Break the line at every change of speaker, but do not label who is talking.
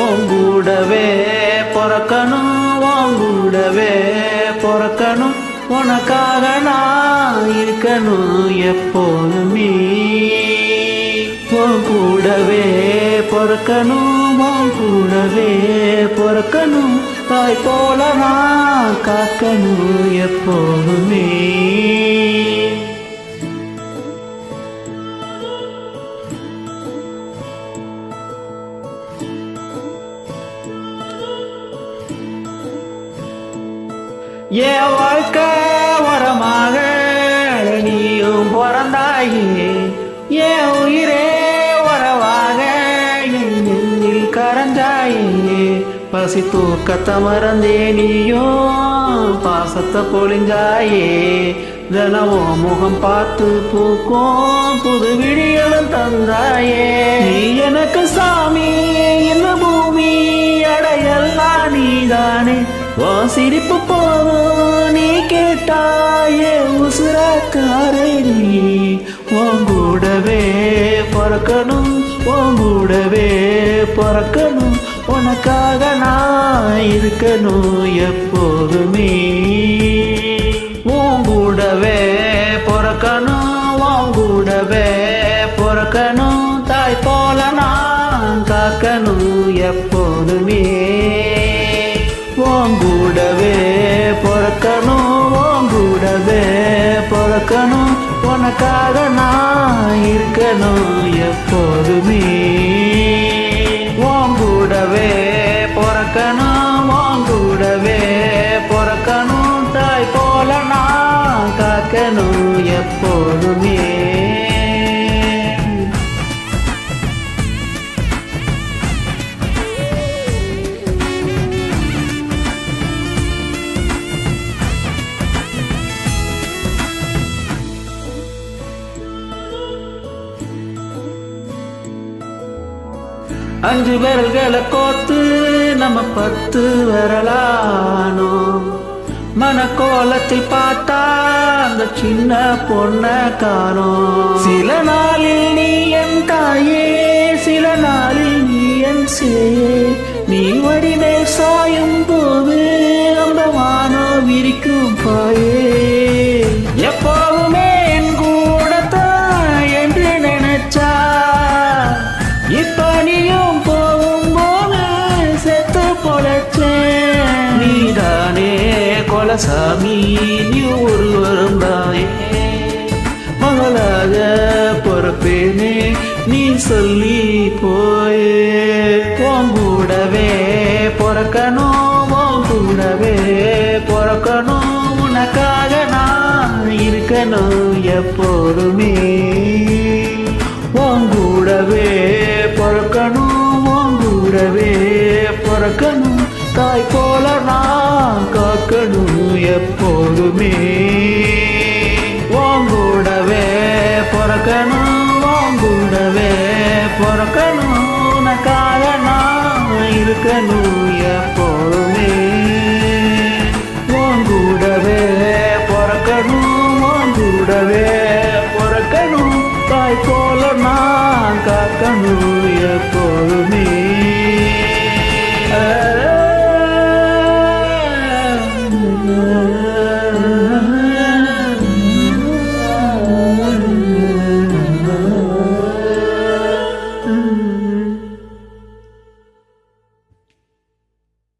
உங்கூடவே பிறக்கணும், உங்கூடவே பிறக்கணும், உனக்காக நான் இருக்கணும் எப்போதுமே. உங்கூடவே பிறக்கணும், உங்கூடவே பிறக்கணும், தாய் போல நான் காக்கணும் எப்போதுமே. என் வாழ்க்கை வரமாக நீயும் பிறந்தாயே, என் உயிரே வரவாக எண்ணில் கரஞ்சாயே. பசி தூக்கத்தை மறந்தே நீயும் பாசத்தை பொழிஞ்சாயே. தினமும் முகம் பார்த்து பூக்கும் புது விடியலும் தந்தாயே. நீ எனக்கு சாமி என்ன பூமி அடையெல்லாம் நீதானே. உன் சிரிப்பு போதும் நீ கேட்டாயே உசுரக்காரை நீ. உங்கூடவே பிறக்கணும், உங்கூடவே பிறக்கணும், உனக்காக நான் இருக்கணும் எப்போதுமே. உங்கூடவே பிறக்கணும், உங்கூடவே பிறக்கணும், தாய் போல நான் காக்கணும் எப்போதுமே. உங்கூடவே பிறக்கணும், உங்கூடவே பிறக்கணும், உனக்காக நான் இருக்கணும் எப்போதுமே. உங்கூடவே பிறக்கணும், உங்கூடவே பிறக்கணும், தாய் போல நான் காக்கணும் எப்போதுமே. அஞ்சு விரல்களை கோத்து நம்ம 10 விரலானோம். மனக்கோலத்தில் பார்த்தா அந்த சின்ன பொண்ண காணோம். சில நாளில் நீ என் தாயே, சில நாளில் நீ என் சேயே. நீ வடிவே சாயும் போது அந்த வானோ விரிக்கும் பாயே. எப்போதுமே என் கூடத்தான் என்று நினைச்சா இப்ப நீயும் போகும்போது செத்து பொழைச்சேன். நீதானே கொலசாமி, நீ ஒருவரும் தாயே. மகளாக பொறுப்பேனே நீ சொல்லி போயே. உங்கூடவே பிறக்கணும், உங்கூடவே பிறக்கணும், உனக்காக நான் இருக்கணும் எப்போதுமே. உங்கூடவே பிறக்கணும், உங்கூடவே பிறக்கணும், தாய் போல நான் காக்கணும் எப்போதுமே. உங்கூடவே பிறக்கணும், உங்கூடவே பிறக்கணும், உனக்காக நான் இருக்கணும் எப்போதுமே. உங்கூடவே பிறக்கணும், உங்கூடவே பிறக்கணும், தாய் போல நான் காக்கணும் எப்போதுமே.